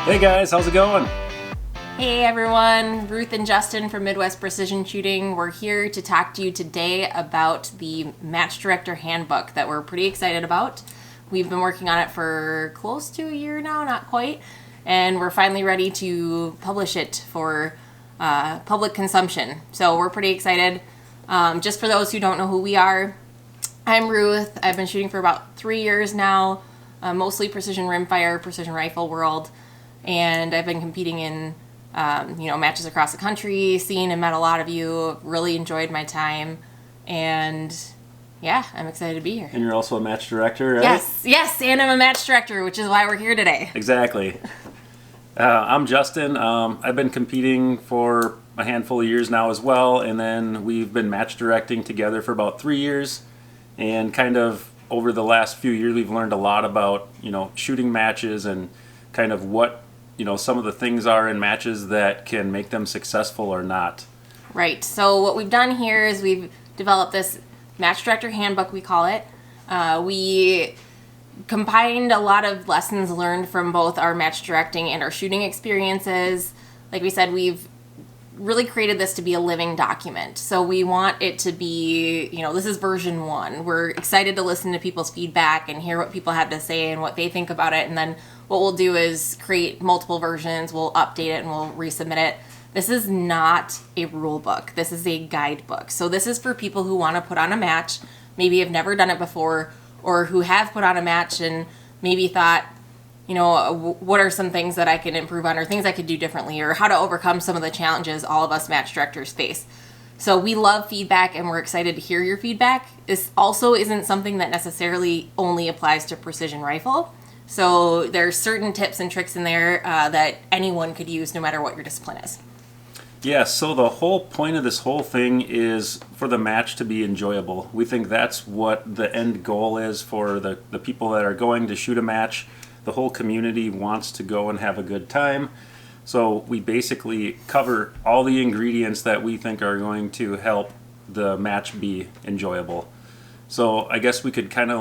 Hey guys, how's it going? Hey everyone, Ruth and Justin from Midwest Precision Shooting. We're here to talk to you today about the Match Director Handbook that we're pretty excited about. We've been working on it for close to a year now, not quite, and we're finally ready to publish it for public consumption. So we're pretty excited. Just for those who don't know who we are, I'm Ruth. I've been shooting for about 3 years now, mostly precision rimfire, precision rifle world. And I've been competing in, matches across the country, seen and met a lot of you, really enjoyed my time, and yeah, I'm excited to be here. And you're also a match director, right? Yes, and I'm a match director, which is why we're here today. Exactly. I'm Justin. I've been competing for a handful of years now as well, and then we've been match directing together for about 3 years, and kind of over the last few years we've learned a lot about, shooting matches and kind of what some of the things are in matches that can make them successful or not. Right. So what we've done here is we've developed this Match Director Handbook, we call it. We combined a lot of lessons learned from both our match directing and our shooting experiences. Like we said, we've really created this to be a living document. So we want it to be, this is version 1. We're excited to listen to people's feedback and hear what people have to say and what they think about it. And then what we'll do is create multiple versions. We'll update it and we'll resubmit it. This is not a rule book. This is a guidebook. So this is for people who want to put on a match, maybe have never done it before, or who have put on a match and maybe thought, what are some things that I can improve on or things I could do differently or how to overcome some of the challenges all of us match directors face. So we love feedback and we're excited to hear your feedback. This also isn't something that necessarily only applies to precision rifle. So there's certain tips and tricks in there that anyone could use no matter what your discipline is. Yeah, so the whole point of this whole thing is for the match to be enjoyable. We think that's what the end goal is for the people that are going to shoot a match. The whole community wants to go and have a good time. So we basically cover all the ingredients that we think are going to help the match be enjoyable. So I guess we could kind of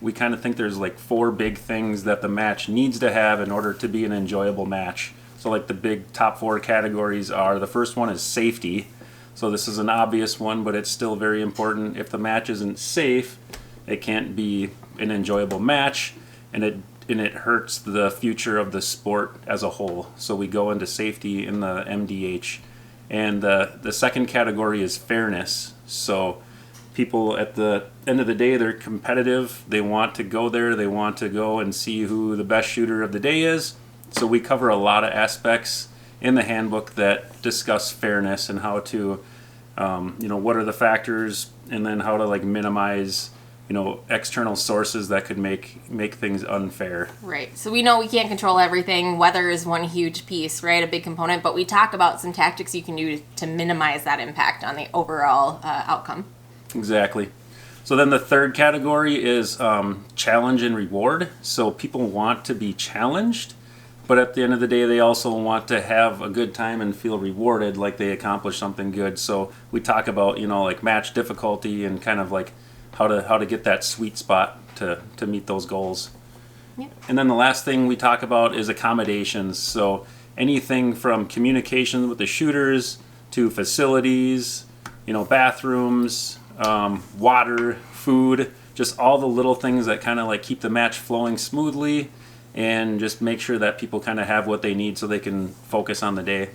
we kind of think there's 4 big things that the match needs to have in order to be an enjoyable match. So the big top 4 categories are, the first one is safety. So this is an obvious one, but it's still very important. If the match isn't safe, it can't be an enjoyable match, and it hurts the future of the sport as a whole. So we go into safety in the MDH. And the second category is fairness. So people at the end of the day, they're competitive. They want to go there. They want to go and see who the best shooter of the day is. So we cover a lot of aspects in the handbook that discuss fairness and how to, what are the factors, and then how to minimize external sources that could make things unfair. Right. So we know we can't control everything. Weather is one huge piece, right? A big component. But we talk about some tactics you can do to minimize that impact on the overall outcome. Exactly. So then the third category is challenge and reward. So people want to be challenged, but at the end of the day, they also want to have a good time and feel rewarded, like they accomplished something good. So we talk about, match difficulty and kind of how to get that sweet spot to meet those goals. Yeah. And then the last thing we talk about is accommodations. So anything from communication with the shooters to facilities, bathrooms, water, food, just all the little things that kind of keep the match flowing smoothly and just make sure that people kind of have what they need so they can focus on the day.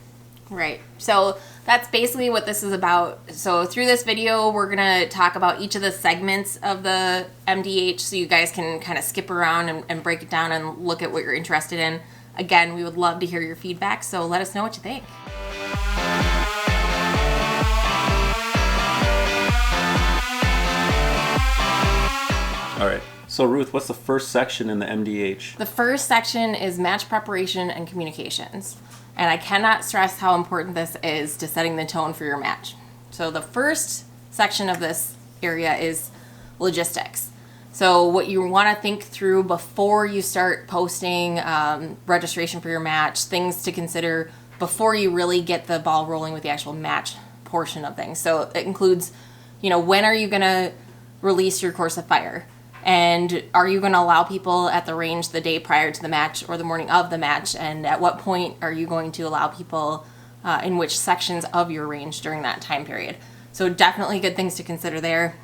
Right. So that's basically what this is about. So through this video, we're going to talk about each of the segments of the MDH so you guys can kind of skip around and break it down and look at what you're interested in. Again, we would love to hear your feedback, so let us know what you think. All right. So Ruth, what's the first section in the MDH? The first section is match preparation and communications. And I cannot stress how important this is to setting the tone for your match. So the first section of this area is logistics. So what you want to think through before you start posting registration for your match, things to consider before you really get the ball rolling with the actual match portion of things. So it includes, when are you going to release your course of fire? And are you going to allow people at the range the day prior to the match or the morning of the match? And at what point are you going to allow people in which sections of your range during that time period? So definitely good things to consider there.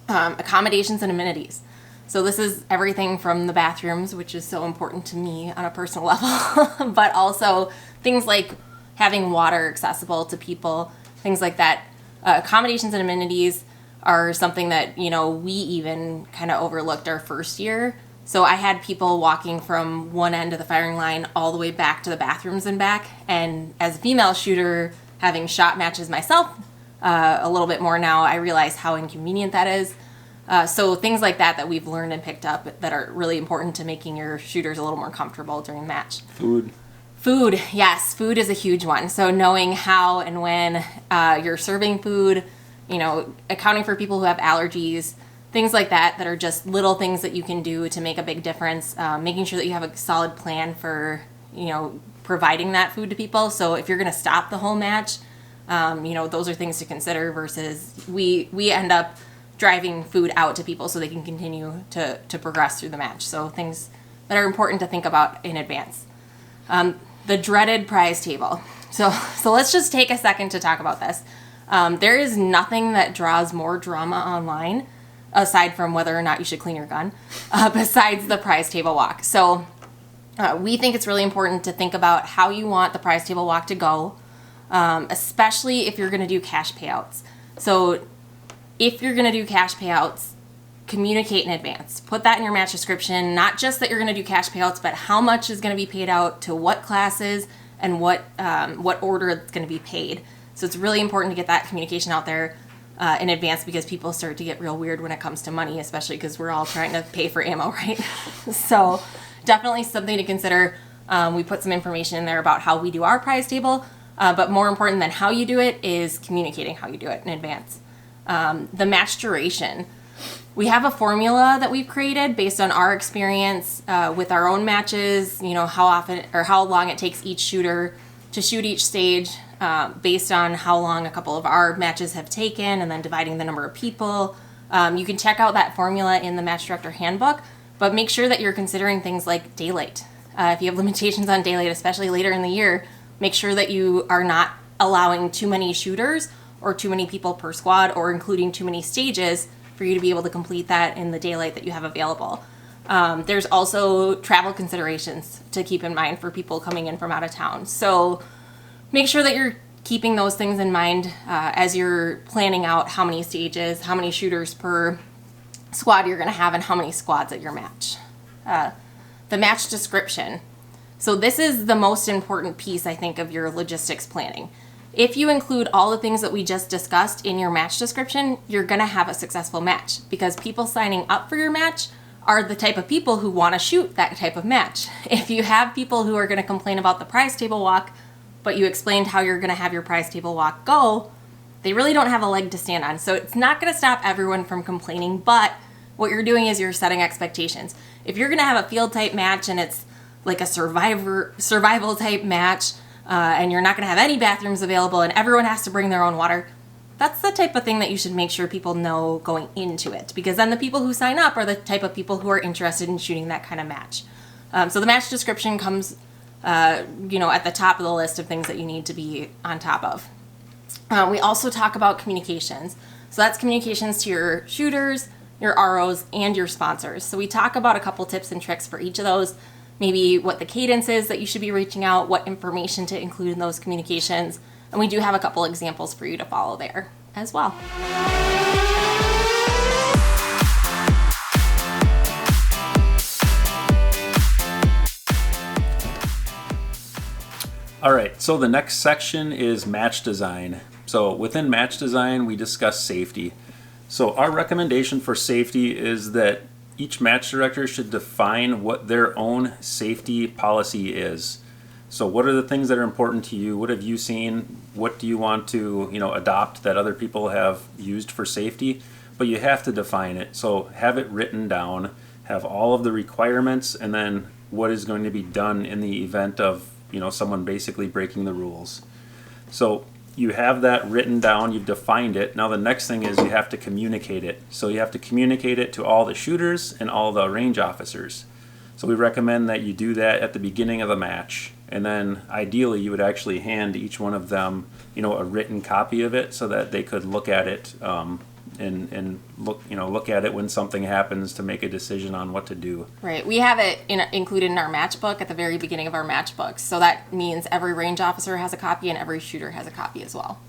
Accommodations and amenities. So this is everything from the bathrooms, which is so important to me on a personal level, but also things like having water accessible to people, things like that. Accommodations and amenities are something that, we even kind of overlooked our first year. So I had people walking from one end of the firing line all the way back to the bathrooms and back. And as a female shooter, having shot matches myself a little bit more now, I realize how inconvenient that is. So things like that we've learned and picked up that are really important to making your shooters a little more comfortable during the match. Food, yes, food is a huge one. So knowing how and when you're serving food, accounting for people who have allergies, things like that are just little things that you can do to make a big difference. Making sure that you have a solid plan for, providing that food to people. So if you're going to stop the whole match, those are things to consider versus we end up driving food out to people so they can continue to progress through the match. So things that are important to think about in advance. The dreaded prize table. So let's just take a second to talk about this. There is nothing that draws more drama online, aside from whether or not you should clean your gun, besides the prize table walk. So we think it's really important to think about how you want the prize table walk to go, especially if you're going to do cash payouts. So if you're going to do cash payouts, communicate in advance. Put that in your match description, not just that you're going to do cash payouts, but how much is going to be paid out to what classes and what order it's going to be paid. So it's really important to get that communication out there in advance because people start to get real weird when it comes to money, especially because we're all trying to pay for ammo, right? So definitely something to consider. We put some information in there about how we do our prize table, but more important than how you do it is communicating how you do it in advance. The match duration. We have a formula that we've created based on our experience with our own matches, how often or how long it takes each shooter to shoot each stage based on how long a couple of our matches have taken and then dividing the number of people. You can check out that formula in the Match Director Handbook, but make sure that you're considering things like daylight. If you have limitations on daylight, especially later in the year, make sure that you are not allowing too many shooters or too many people per squad or including too many stages for you to be able to complete that in the daylight that you have available. There's also travel considerations to keep in mind for people coming in from out of town. So make sure that you're keeping those things in mind as you're planning out how many stages, how many shooters per squad you're going to have, and how many squads at your match. The match description. So this is the most important piece, I think, of your logistics planning. If you include all the things that we just discussed in your match description, you're going to have a successful match because people signing up for your match are the type of people who want to shoot that type of match. If you have people who are going to complain about the prize table walk, but you explained how you're going to have your prize table walk go, they really don't have a leg to stand on. So it's not going to stop everyone from complaining, but what you're doing is you're setting expectations. If you're going to have a field type match and it's like a survival type match, and you're not going to have any bathrooms available and everyone has to bring their own water, that's the type of thing that you should make sure people know going into it, because then the people who sign up are the type of people who are interested in shooting that kind of match. So the match description comes at the top of the list of things that you need to be on top of. We also talk about communications. So that's communications to your shooters, your ROs, and your sponsors. So we talk about a couple tips and tricks for each of those. Maybe what the cadence is that you should be reaching out, what information to include in those communications. And we do have a couple examples for you to follow there as well. All right, so the next section is match design. So within match design, we discuss safety. So our recommendation for safety is that each match director should define what their own safety policy is. So what are the things that are important to you? What have you seen? What do you want to, adopt that other people have used for safety? But you have to define it. So have it written down, have all of the requirements, and then what is going to be done in the event of, someone basically breaking the rules. So you have that written down, you've defined it. Now the next thing is you have to communicate it. So you have to communicate it to all the shooters and all the range officers. So we recommend that you do that at the beginning of the match. And then ideally you would actually hand each one of them, a written copy of it so that they could look at it and look at it when something happens to make a decision on what to do. Right. We have it included in our match book at the very beginning of our match books. So that means every range officer has a copy and every shooter has a copy as well.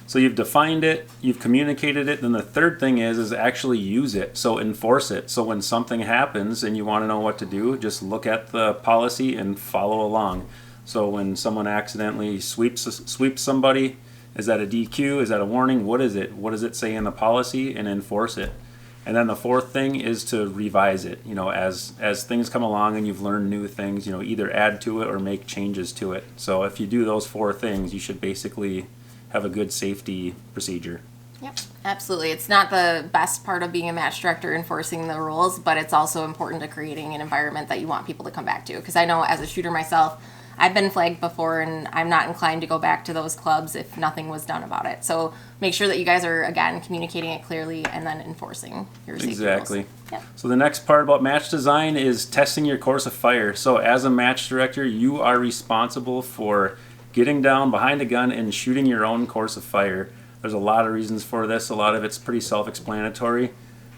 So you've defined it, you've communicated it, then the third thing is actually use it, so enforce it. So when something happens and you want to know what to do, just look at the policy and follow along. So when someone accidentally sweeps somebody, is that a DQ? Is that a warning? What is it? What does it say in the policy? And enforce it. And then the fourth thing is to revise it. As things come along and you've learned new things, either add to it or make changes to it. So if you do those four things, you should basically have a good safety procedure. Yep, absolutely. It's not the best part of being a match director enforcing the rules, but it's also important to creating an environment that you want people to come back to. Because I know as a shooter myself, I've been flagged before and I'm not inclined to go back to those clubs if nothing was done about it. So make sure that you guys are, again, communicating it clearly and then enforcing your safety Exactly. rules. Yep. So the next part about match design is testing your course of fire. So as a match director, you are responsible for getting down behind a gun and shooting your own course of fire. There's a lot of reasons for this. A lot of it's pretty self-explanatory,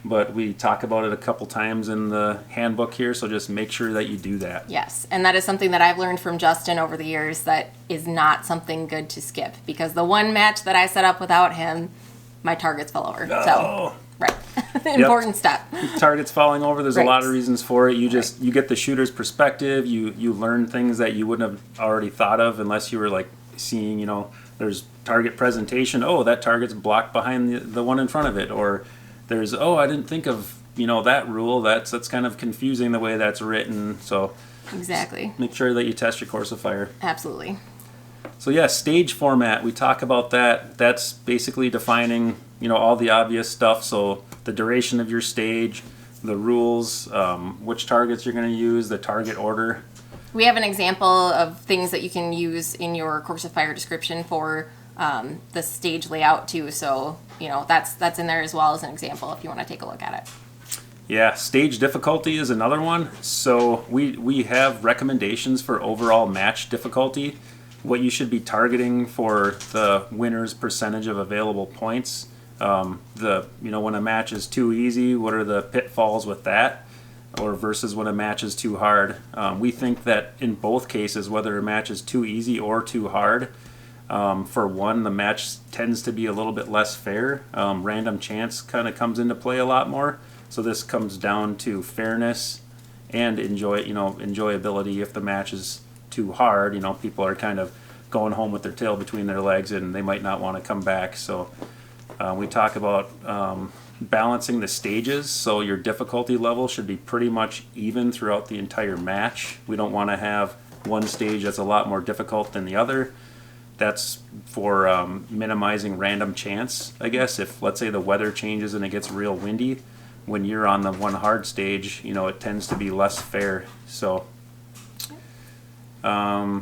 but we talk about it a couple times in the handbook here, so just make sure that you do that. Yes, and that is something that I've learned from Justin over the years that is not something good to skip, because the one match that I set up without him, my targets fell over. Oh. So, right. Important step. Targets falling over, there's Right. a lot of reasons for it. You get the shooter's perspective, you learn things that you wouldn't have already thought of unless you were like seeing, there's target presentation, that target's blocked behind the one in front of it, or there's, I didn't think of, that rule, that's kind of confusing the way that's written. So Exactly. make sure that you test your course of fire. Absolutely. So yeah, stage format, we talk about that. That's basically defining, all the obvious stuff. So the duration of your stage, the rules, which targets you're going to use, the target order. We have an example of things that you can use in your course of fire description for the stage layout too. So, that's in there as well as an example if you want to take a look at it. Yeah, stage difficulty is another one. So we have recommendations for overall match difficulty, what you should be targeting for the winner's percentage of available points. When a match is too easy, what are the pitfalls with that? Or versus when a match is too hard. We think that in both cases, whether a match is too easy or too hard, for one, the match tends to be a little bit less fair. Random chance kind of comes into play a lot more. So this comes down to fairness and enjoyability. If the match is too hard, people are kind of going home with their tail between their legs and they might not want to come back. So we talk about balancing the stages, so your difficulty level should be pretty much even throughout the entire match. We don't want to have one stage that's a lot more difficult than the other. That's for minimizing random chance, I guess. If, let's say, the weather changes and it gets real windy, when you're on the one hard stage, it tends to be less fair. So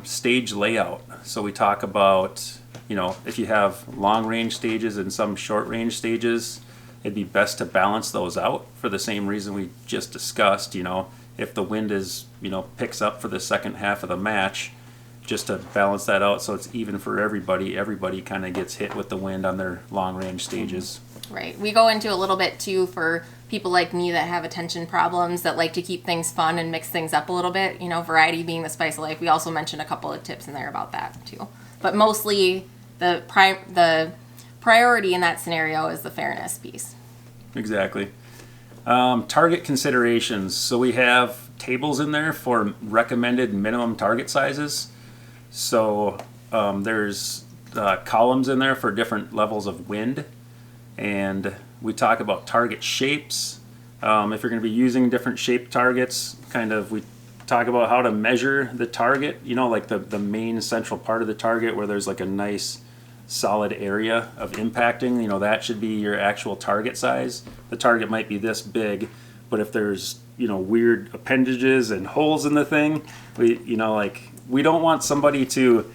stage layout. So we talk about, if you have long range stages and some short range stages, it'd be best to balance those out for the same reason we just discussed. If the wind is, picks up for the second half of the match, just to balance that out so it's even for everybody. Everybody kind of gets hit with the wind on their long range stages. Right. We go into a little bit too for people like me that have attention problems that like to keep things fun and mix things up a little bit. Variety being the spice of life. We also mentioned a couple of tips in there about that too. But mostly the priority in that scenario is the fairness piece. Exactly. Target considerations. So we have tables in there for recommended minimum target sizes. So there's columns in there for different levels of wind. And we talk about target shapes. If you're going to be using different shaped targets, we talk about how to measure the target, like the main central part of the target where there's like a nice solid area of impacting, that should be your actual target size. The target might be this big, but if there's, weird appendages and holes in the thing, we don't want somebody to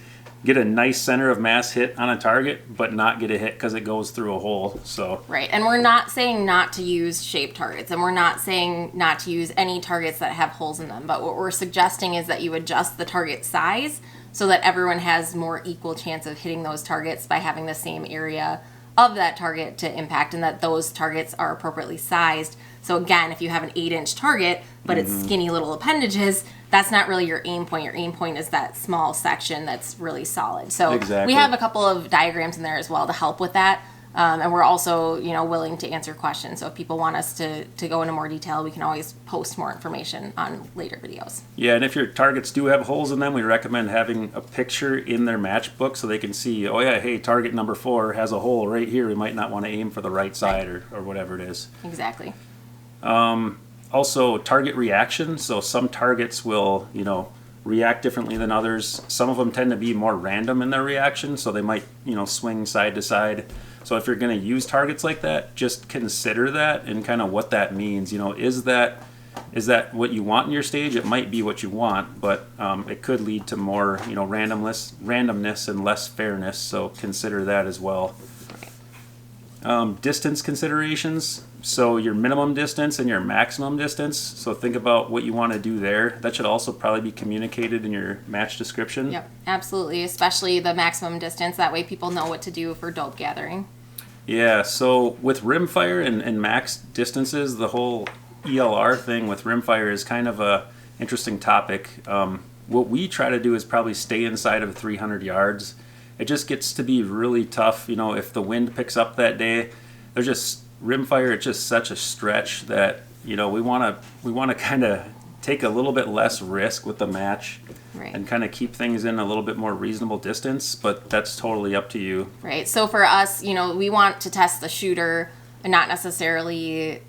get a nice center of mass hit on a target, but not get a hit because it goes through a hole. So right, and we're not saying not to use shaped targets, and we're not saying not to use any targets that have holes in them, but what we're suggesting is that you adjust the target size so that everyone has more equal chance of hitting those targets by having the same area of that target to impact, and that those targets are appropriately sized. So again, if you have an 8-inch target, but it's skinny little appendages, that's not really your aim point. Your aim point is that small section that's really solid. So Exactly. we have a couple of diagrams in there as well to help with that. And we're also, willing to answer questions. So if people want us to go into more detail, we can always post more information on later videos. yeah, and if your targets do have holes in them, we recommend having a picture in their match book so they can see, oh yeah, hey, target number 4 has a hole right here. We might not want to aim for the right side or whatever it is. Exactly. Also, target reaction. So some targets will, react differently than others. Some of them tend to be more random in their reaction, so they might, swing side to side. So if you're going to use targets like that, just consider that and kind of what that means. Is that what you want in your stage? It might be what you want, but it could lead to more, randomness and less fairness. So consider that as well. Distance considerations. So your minimum distance and your maximum distance. So think about what you want to do there. That should also probably be communicated in your match description. Yep, absolutely. Especially the maximum distance. That way people know what to do for dope gathering. Yeah, so with rimfire and max distances, the whole ELR thing with rimfire is kind of a interesting topic. What we try to do is probably stay inside of 300 yards. It just gets to be really tough, if the wind picks up that day. There's just rimfire. It's just such a stretch that we want to kind of take a little bit less risk with the match, right, and kind of keep things in a little bit more reasonable distance. But that's totally up to you. Right. So for us, we want to test the shooter and not necessarily.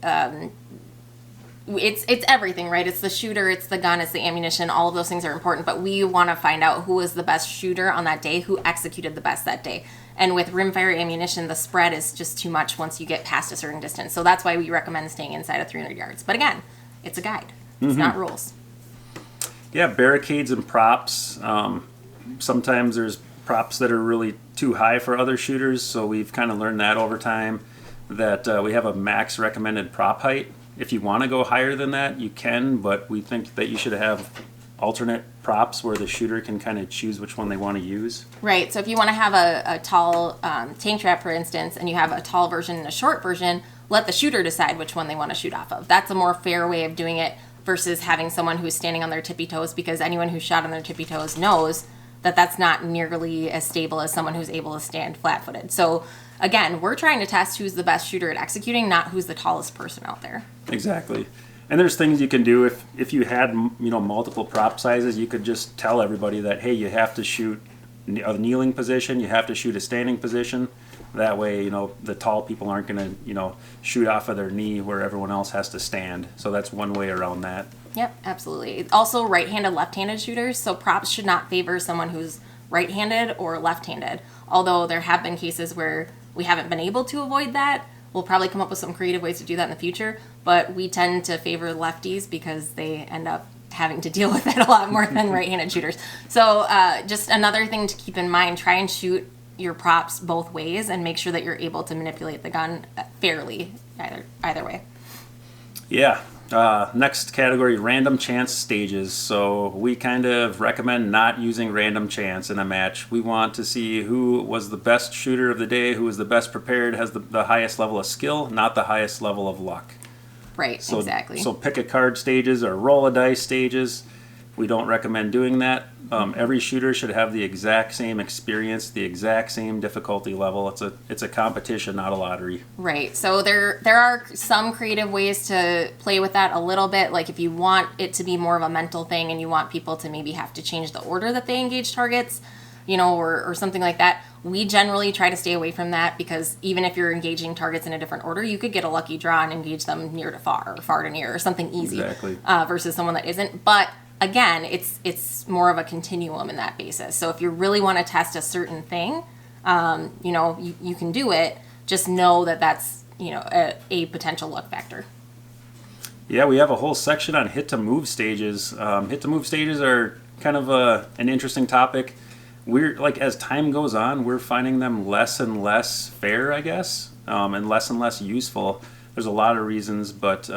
It's everything, right? It's the shooter, it's the gun, it's the ammunition. All of those things are important, but we want to find out who was the best shooter on that day, who executed the best that day. And with rimfire ammunition, the spread is just too much once you get past a certain distance. So that's why we recommend staying inside of 300 yards. But again, it's a guide. It's not rules. Yeah, barricades and props. Sometimes there's props that are really too high for other shooters, so we've kind of learned that over time, that we have a max recommended prop height. If you want to go higher than that, you can, but we think that you should have alternate props where the shooter can kind of choose which one they want to use. Right. So if you want to have a tall tank trap, for instance, and you have a tall version and a short version, let the shooter decide which one they want to shoot off of. That's a more fair way of doing it versus having someone who's standing on their tippy toes, because anyone who's shot on their tippy toes knows that that's not nearly as stable as someone who's able to stand flat-footed. So again, we're trying to test who's the best shooter at executing, not who's the tallest person out there. Exactly. And there's things you can do if you had multiple prop sizes. You could just tell everybody that, hey, you have to shoot a kneeling position, you have to shoot a standing position. That way, the tall people aren't going to shoot off of their knee where everyone else has to stand. So that's one way around that. Yep, absolutely. Also, right-handed, left-handed shooters. So props should not favor someone who's right-handed or left-handed. Although there have been cases where we haven't been able to avoid that. We'll probably come up with some creative ways to do that in the future, but we tend to favor lefties because they end up having to deal with it a lot more than right-handed shooters. So just another thing to keep in mind, try and shoot your props both ways and make sure that you're able to manipulate the gun fairly either way. Yeah. Next category, random chance stages. So we kind of recommend not using random chance in a match. We want to see who was the best shooter of the day, who was the best prepared, has the highest level of skill, not the highest level of luck. Right, exactly. So pick a card stages or roll a dice stages. We don't recommend doing that. Every shooter should have the exact same experience, the exact same difficulty level. It's a competition, not a lottery. Right. So there are some creative ways to play with that a little bit. Like if you want it to be more of a mental thing and you want people to maybe have to change the order that they engage targets, or something like that. We generally try to stay away from that because even if you're engaging targets in a different order, you could get a lucky draw and engage them near to far or far to near or something easy. Exactly. Versus someone that isn't. But again, it's more of a continuum in that basis. So if you really want to test a certain thing, you can do it. Just know that that's a potential luck factor. Yeah, we have a whole section on hit to move stages. Hit to move stages are kind of an interesting topic. we're like, as time goes on, we're finding them less and less fair, I guess, and less useful. There's a lot of reasons, but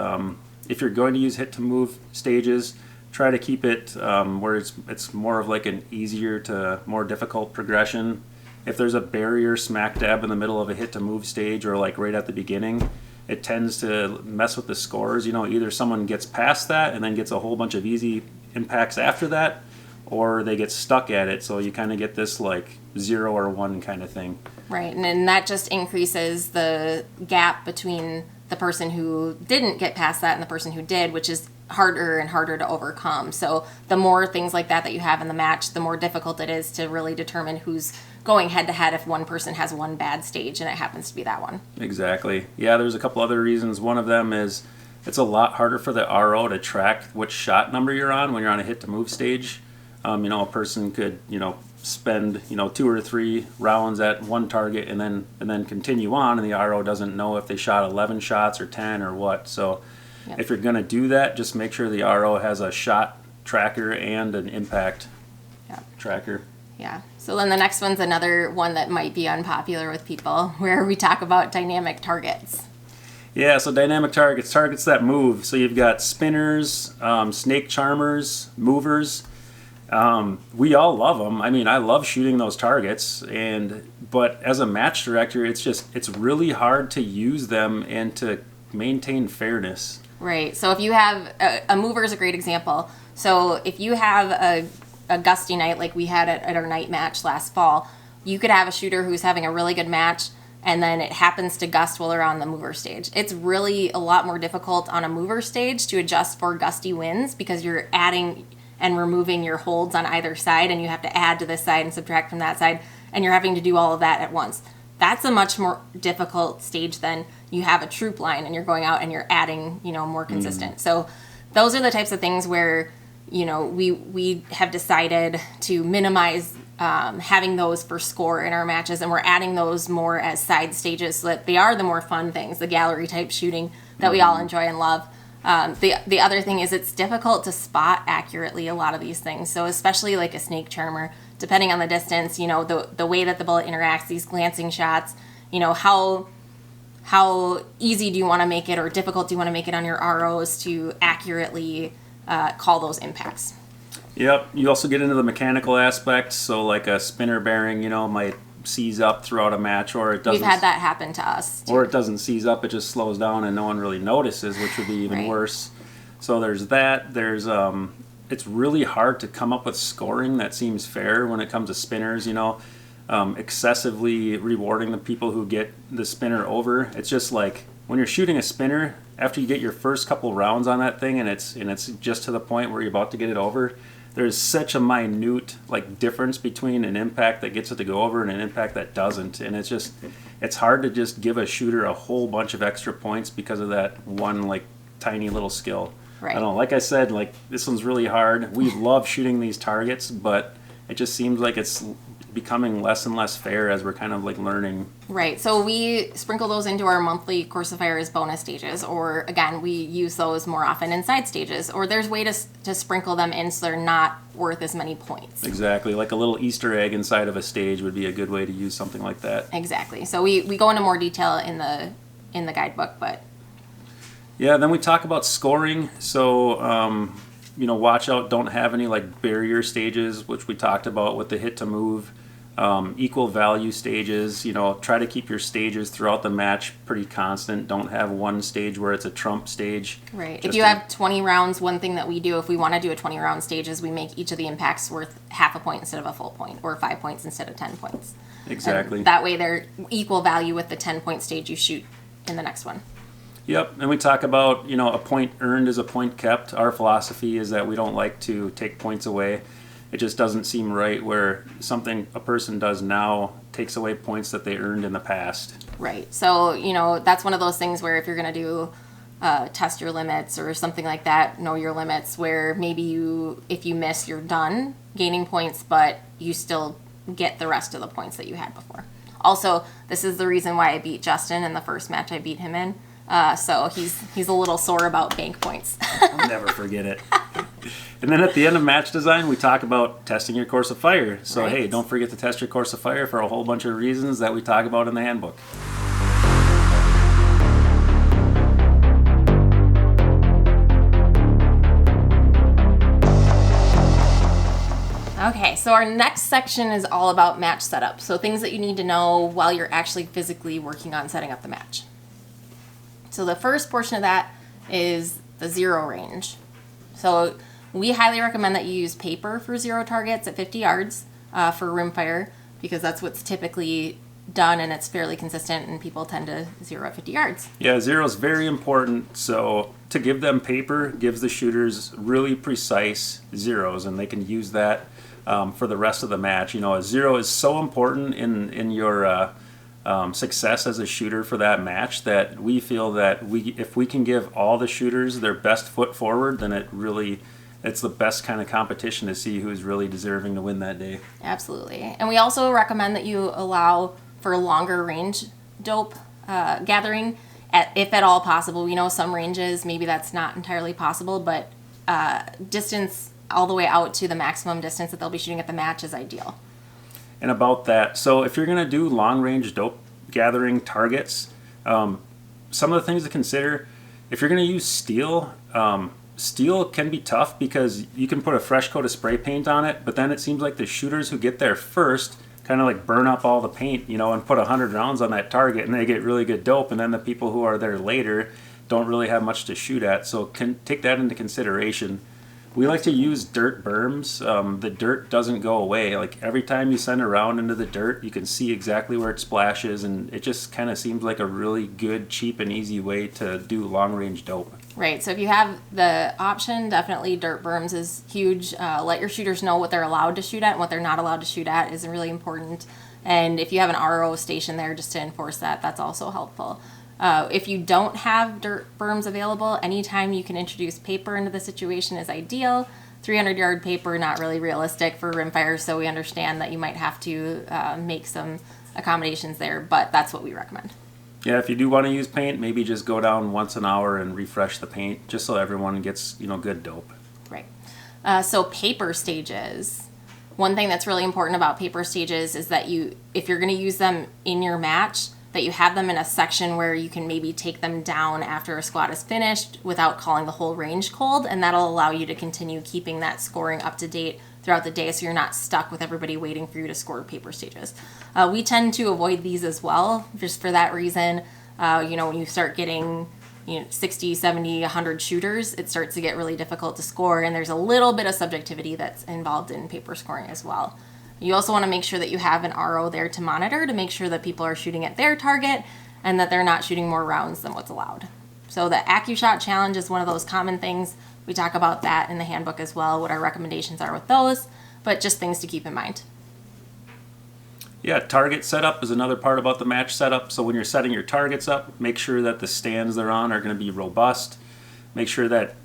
if you're going to use hit to move stages, try to keep it where it's more of like an easier to more difficult progression. If there's a barrier smack dab in the middle of a hit to move stage or like right at the beginning, it tends to mess with the scores. Either someone gets past that and then gets a whole bunch of easy impacts after that, or they get stuck at it. So you kind of get this like 0 or 1 kind of thing. Right, and then that just increases the gap between the person who didn't get past that and the person who did, which is harder and harder to overcome. So the more things like that you have in the match, the more difficult it is to really determine who's going head to head if one person has one bad stage and it happens to be that one. Exactly. Yeah, there's a couple other reasons. One of them is it's a lot harder for the RO to track which shot number you're on when you're on a hit to move stage. A person could, spend, 2 or 3 rounds at one target and then continue on, and the RO doesn't know if they shot 11 shots or 10 or what. So Yep. if you're going to do that, just make sure the RO has a shot tracker and an impact Yep. tracker. Yeah. So then the next one's another one that might be unpopular with people, where we talk about dynamic targets. Yeah, so dynamic targets that move. So you've got spinners, snake charmers, movers. We all love them. I mean, I love shooting those targets, but as a match director, it's really hard to use them and to maintain fairness. Right. So if you have a mover is a great example. So if you have a gusty night like we had at our night match last fall, you could have a shooter who's having a really good match, and then it happens to gust while they're on the mover stage. It's really a lot more difficult on a mover stage to adjust for gusty winds because you're adding and removing your holds on either side, and you have to add to this side and subtract from that side, and you're having to do all of that at once. That's a much more difficult stage than you have a troop line and you're going out and you're adding, more consistent. So those are the types of things where, we have decided to minimize having those for score in our matches, and we're adding those more as side stages so that they are the more fun things, the gallery type shooting that we all enjoy and love. The other thing is it's difficult to spot accurately a lot of these things. So especially like a snake charmer, depending on the distance, the way that the bullet interacts, these glancing shots, how easy do you want to make it or difficult do you want to make it on your ROs to accurately call those impacts. Yep. You also get into the mechanical aspects. So like a spinner bearing, might seize up throughout a match, or it doesn't. We've had that happen to us too. Or it doesn't seize up, it just slows down and no one really notices, which would be even Right. worse. So there's that. There's it's really hard to come up with scoring that seems fair when it comes to spinners, excessively rewarding the people who get the spinner over. It's just like when you're shooting a spinner, after you get your first couple rounds on that thing and it's just to the point where you're about to get it over, there's such a minute difference between an impact that gets it to go over and an impact that doesn't, and it's hard to just give a shooter a whole bunch of extra points because of that one tiny little skill. Right. I don't know, like I said, this one's really hard. We love shooting these targets, but it just seems like it's becoming less and less fair as we're kind of learning. Right. So we sprinkle those into our monthly Course of Fire as bonus stages, or again, we use those more often in side stages, or there's way to sprinkle them in so they're not worth as many points. Exactly. Like a little Easter egg inside of a stage would be a good way to use something like that. Exactly. So we go into more detail in the guidebook, but yeah, then we talk about scoring. So, watch out, don't have any barrier stages, which we talked about with the hit to move. Equal value stages, try to keep your stages throughout the match pretty constant. Don't have one stage where it's a trump stage. Right. If you have 20 rounds, one thing that we do if we want to do a 20 round stage is we make each of the impacts worth half a point instead of a full point, or 5 points instead of 10 points. Exactly. And that way they're equal value with the 10-point stage you shoot in the next one. Yep, and we talk about, a point earned is a point kept. Our philosophy is that we don't like to take points away. It just doesn't seem right where something a person does now takes away points that they earned in the past. Right. So, that's one of those things where if you're going to do test your limits or something like that, know your limits, where maybe if you miss, you're done gaining points, but you still get the rest of the points that you had before. Also, this is the reason why I beat Justin in the first match I beat him in. So he's a little sore about bank points. I'll never forget it. And then at the end of match design, we talk about testing your course of fire. So, Right. hey, don't forget to test your course of fire for a whole bunch of reasons that we talk about in the handbook. Okay, so our next section is all about match setup. So things that you need to know while you're actually physically working on setting up the match. So the first portion of that is the zero range. So we highly recommend that you use paper for zero targets at 50 yards for rimfire, because that's what's typically done and it's fairly consistent and people tend to zero at 50 yards. Yeah, zero is very important. So to give them paper gives the shooters really precise zeros, and they can use that for the rest of the match. You know, a zero is so important in your success as a shooter for that match that we feel that if we can give all the shooters their best foot forward, then it's the best kind of competition to see who's really deserving to win that day. Absolutely. And we also recommend that you allow for longer range dope gathering, if at all possible. We know some ranges, maybe that's not entirely possible, but distance all the way out to the maximum distance that they'll be shooting at the match is ideal. And about that, so if you're going to do long range dope gathering targets, some of the things to consider, if you're going to use steel, steel can be tough because you can put a fresh coat of spray paint on it, but then it seems like the shooters who get there first kind of like burn up all the paint, and put 100 rounds on that target, and they get really good dope, and then the people who are there later don't really have much to shoot at. So take that into consideration. We like to use dirt berms. The dirt doesn't go away. Like every time you send a round into the dirt, you can see exactly where it splashes, and it just kind of seems like a really good, cheap, and easy way to do long-range dope. Right, so if you have the option, definitely dirt berms is huge. Let your shooters know what they're allowed to shoot at and what they're not allowed to shoot at is really important. And if you have an RO station there just to enforce that, that's also helpful. If you don't have dirt berms available, anytime you can introduce paper into the situation is ideal. 300-yard paper, not really realistic for rimfire, so we understand that you might have to make some accommodations there, but that's what we recommend. Yeah, if you do want to use paint, maybe just go down once an hour and refresh the paint, just so everyone gets, good dope. Right. So paper stages. One thing that's really important about paper stages is that if you're going to use them in your match, that you have them in a section where you can maybe take them down after a squad is finished without calling the whole range cold, and that'll allow you to continue keeping that scoring up to date throughout the day so you're not stuck with everybody waiting for you to score paper stages. We tend to avoid these as well, just for that reason. When you start getting 60, 70, 100 shooters, it starts to get really difficult to score, and there's a little bit of subjectivity that's involved in paper scoring as well. You also want to make sure that you have an RO there to monitor to make sure that people are shooting at their target and that they're not shooting more rounds than what's allowed. So the AccuShot challenge is one of those common things. We talk about that in the handbook as well, what our recommendations are with those, but just things to keep in mind. Yeah, target setup is another part about the match setup. So when you're setting your targets up, make sure that the stands they're on are going to be robust. Make sure that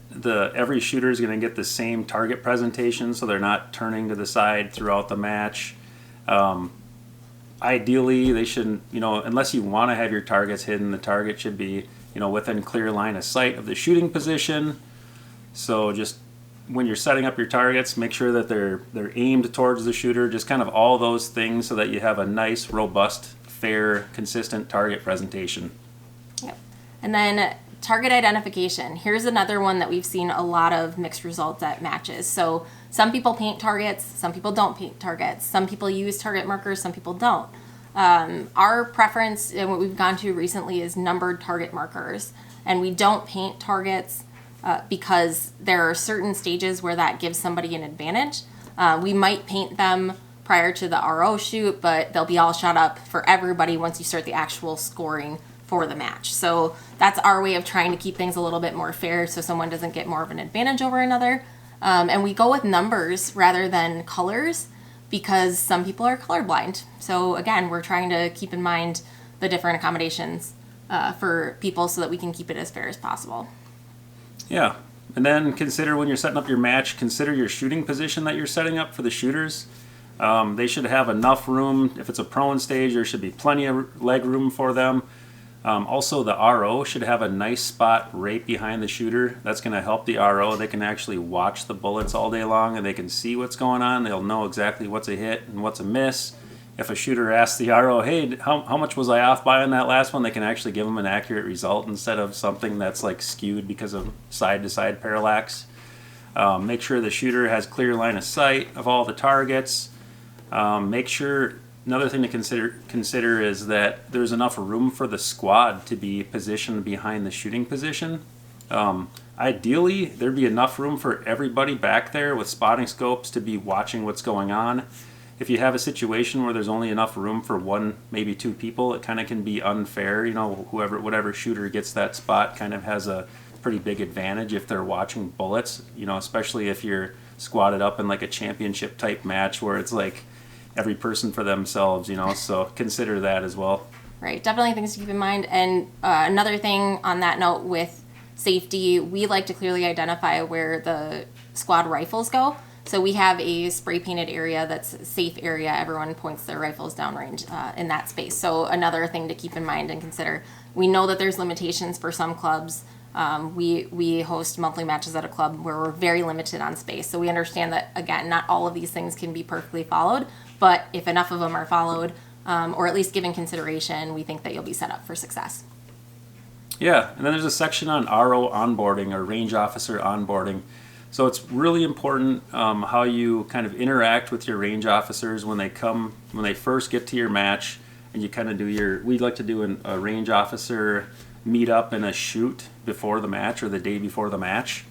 every shooter is going to get the same target presentation, so they're not turning to the side throughout the match. Ideally, they shouldn't, unless you want to have your targets hidden, the target should be, within clear line of sight of the shooting position. So just when you're setting up your targets, make sure that they're aimed towards the shooter, just kind of all those things so that you have a nice, robust, fair, consistent target presentation. Yep. And then target identification. Here's another one that we've seen a lot of mixed results at matches. So some people paint targets, some people don't paint targets. Some people use target markers, some people don't. Our preference and what we've gone to recently is numbered target markers. And we don't paint targets because there are certain stages where that gives somebody an advantage. We might paint them prior to the RO shoot, but they'll be all shot up for everybody once you start the actual scoring for the match. So that's our way of trying to keep things a little bit more fair so someone doesn't get more of an advantage over another. And we go with numbers rather than colors because some people are colorblind. So again, we're trying to keep in mind the different accommodations for people so that we can keep it as fair as possible. Yeah, and then consider when you're setting up your match, consider your shooting position that you're setting up for the shooters. They should have enough room. If it's a prone stage, there should be plenty of leg room for them. Also, the RO should have a nice spot right behind the shooter. That's going to help the RO. They can actually watch the bullets all day long and they can see what's going on. They'll know exactly what's a hit and what's a miss. If a shooter asks the RO, hey, how much was I off by on that last one, they can actually give them an accurate result instead of something that's like skewed because of side-to-side parallax. Make sure the shooter has clear line of sight of all the targets. Make sure, another thing to consider is that there's enough room for the squad to be positioned behind the shooting position. Ideally, there'd be enough room for everybody back there with spotting scopes to be watching what's going on. If you have a situation where there's only enough room for one, maybe two people, it kind of can be unfair. You know, whatever shooter gets that spot kind of has a pretty big advantage if they're watching bullets, you know, especially if you're squatted up in like a championship type match where it's like every person for themselves, you know, so consider that as well. Right, definitely things to keep in mind. And another thing on that note with safety, we like to clearly identify where the squad rifles go. So we have a spray painted area that's a safe area. Everyone points their rifles downrange in that space. So another thing to keep in mind and consider. We know that there's limitations for some clubs. We host monthly matches at a club where we're very limited on space. So we understand that, again, not all of these things can be perfectly followed. But if enough of them are followed, or at least given consideration, we think that you'll be set up for success. Yeah, and then there's a section on RO onboarding or range officer onboarding. So it's really important how you kind of interact with your range officers when they first get to your match, and you kind of we'd like to do a range officer meet up and a shoot before the match or the day before the match.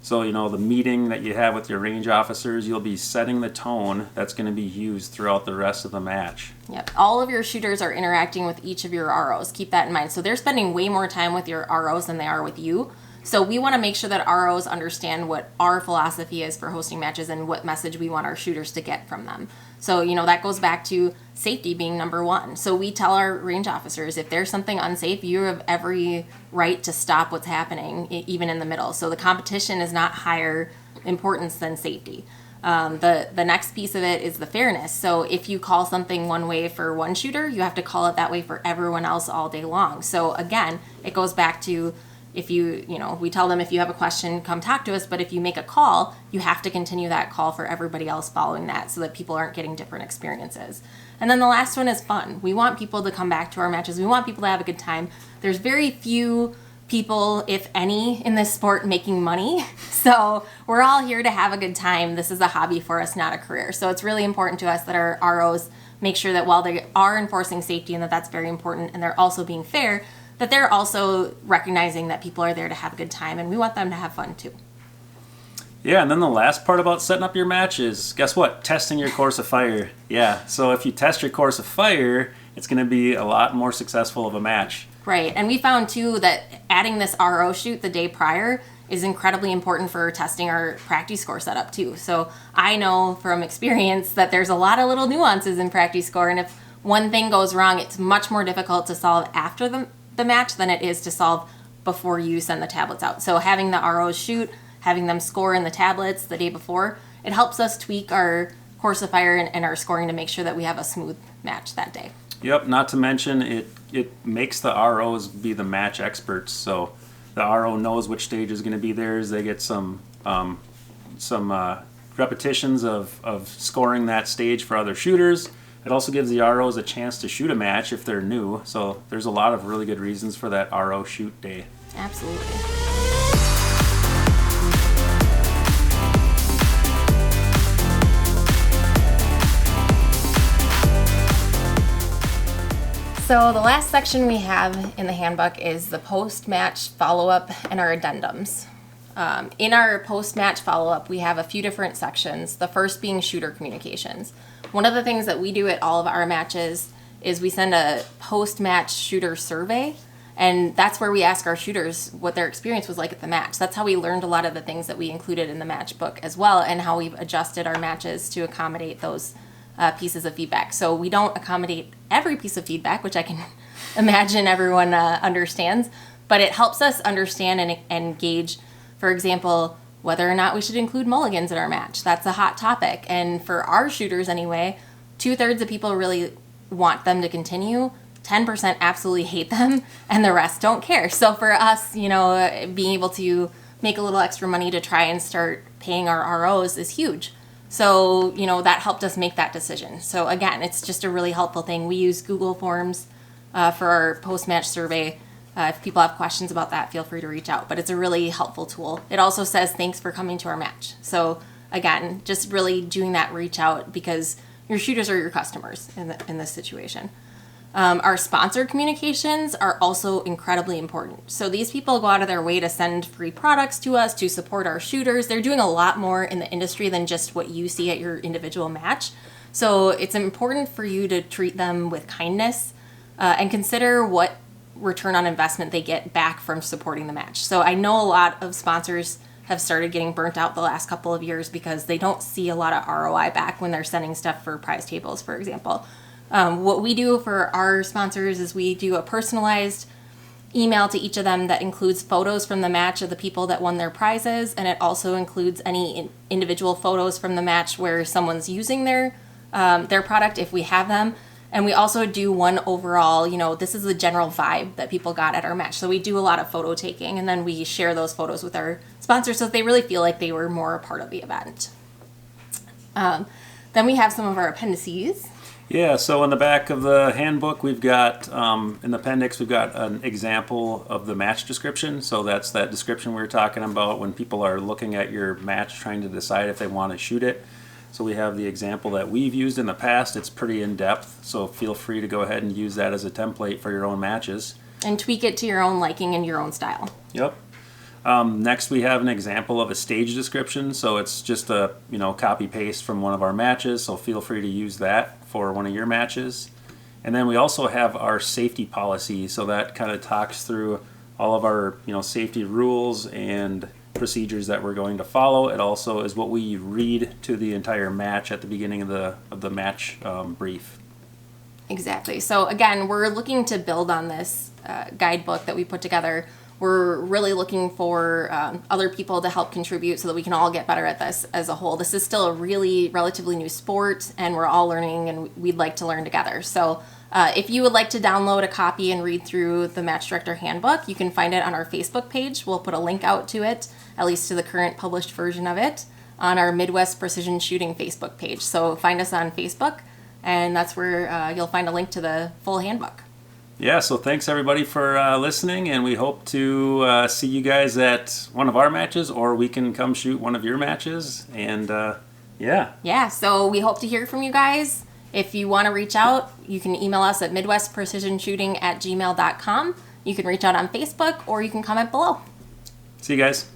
So, you know, the meeting that you have with your range officers, you'll be setting the tone that's going to be used throughout the rest of the match. Yep. All of your shooters are interacting with each of your ROs. Keep that in mind. So they're spending way more time with your ROs than they are with you. So we want to make sure that ROs understand what our philosophy is for hosting matches and what message we want our shooters to get from them. So, you know, that goes back to safety being number one. So we tell our range officers, if there's something unsafe, you have every right to stop what's happening, even in the middle. So the competition is not higher importance than safety. The next piece of it is the fairness. So if you call something one way for one shooter, you have to call it that way for everyone else all day long. So again, it goes back to, if we tell them if you have a question, come talk to us, but if you make a call, you have to continue that call for everybody else following that so that people aren't getting different experiences. And then the last one is fun. We want people to come back to our matches. We want people to have a good time. There's very few people, if any, in this sport making money. So we're all here to have a good time. This is a hobby for us, not a career. So it's really important to us that our ROs make sure that while they are enforcing safety and that's very important, and they're also being fair, that they're also recognizing that people are there to have a good time, and we want them to have fun too. Yeah, and then the last part about setting up your match is, guess what? Testing your course of fire. Yeah, so if you test your course of fire, it's going to be a lot more successful of a match. Right, and we found too that adding this RO shoot the day prior is incredibly important for testing our practice score setup too. So I know from experience that there's a lot of little nuances in practice score, and if one thing goes wrong, it's much more difficult to solve after the match than it is to solve before you send the tablets out. So having the ROs shoot, having them score in the tablets the day before, it helps us tweak our course of fire and our scoring to make sure that we have a smooth match that day. Yep, not to mention it makes the ROs be the match experts. So the RO knows which stage is going to be theirs. They get some repetitions of scoring that stage for other shooters. It also gives the ROs a chance to shoot a match if they're new. So there's a lot of really good reasons for that RO shoot day. Absolutely. So the last section we have in the handbook is the post-match follow-up and our addendums. In our post-match follow-up, we have a few different sections, the first being shooter communications. One of the things that we do at all of our matches is we send a post-match shooter survey, and that's where we ask our shooters what their experience was like at the match. That's how we learned a lot of the things that we included in the match book as well, and how we've adjusted our matches to accommodate those pieces of feedback. So we don't accommodate every piece of feedback, which I can imagine everyone understands, but it helps us understand and gauge, for example, whether or not we should include mulligans in our match. That's a hot topic. And for our shooters anyway, 2/3 of people really want them to continue. 10% absolutely hate them, and the rest don't care. So for us, being able to make a little extra money to try and start paying our ROs is huge. So, that helped us make that decision. So again, it's just a really helpful thing. We use Google Forms for our post-match survey. If people have questions about that, feel free to reach out. But it's a really helpful tool. It also says, thanks for coming to our match. So again, just really doing that reach out, because your shooters are your customers in this situation. Our sponsor communications are also incredibly important. So these people go out of their way to send free products to us to support our shooters. They're doing a lot more in the industry than just what you see at your individual match. So it's important for you to treat them with kindness and consider what return on investment they get back from supporting the match. So I know a lot of sponsors have started getting burnt out the last couple of years because they don't see a lot of ROI back when they're sending stuff for prize tables, for example. What we do for our sponsors is we do a personalized email to each of them that includes photos from the match of the people that won their prizes, and it also includes any individual photos from the match where someone's using their product if we have them. And we also do one overall, this is the general vibe that people got at our match. So we do a lot of photo taking, and then we share those photos with our sponsors so that they really feel like they were more a part of the event. Then we have some of our appendices. Yeah, so in the back of the handbook, we've got, in the appendix, we've got an example of the match description. So that's that description we were talking about when people are looking at your match trying to decide if they want to shoot it. So we have the example that we've used in the past. It's pretty in-depth, so feel free to go ahead and use that as a template for your own matches. And tweak it to your own liking and your own style. Yep. Next, we have an example of a stage description. So it's just a copy-paste from one of our matches, so feel free to use that for one of your matches. And then we also have our safety policy, so that kind of talks through all of our safety rules and procedures that we're going to follow. It also is what we read to the entire match at the beginning of the match brief. Exactly. So again, we're looking to build on this guidebook that we put together. We're really looking for other people to help contribute so that we can all get better at this as a whole. This is still a really relatively new sport, and we're all learning, and we'd like to learn together. So if you would like to download a copy and read through the Match Director Handbook, you can find it on our Facebook page. We'll put a link out to it, at least to the current published version of it, on our Midwest Precision Shooting Facebook page. So find us on Facebook, and that's where you'll find a link to the full handbook. Yeah, so thanks everybody for listening, and we hope to see you guys at one of our matches, or we can come shoot one of your matches, and yeah. Yeah, so we hope to hear from you guys. If you want to reach out, you can email us at midwestprecisionshooting@gmail.com. You can reach out on Facebook, or you can comment below. See you guys.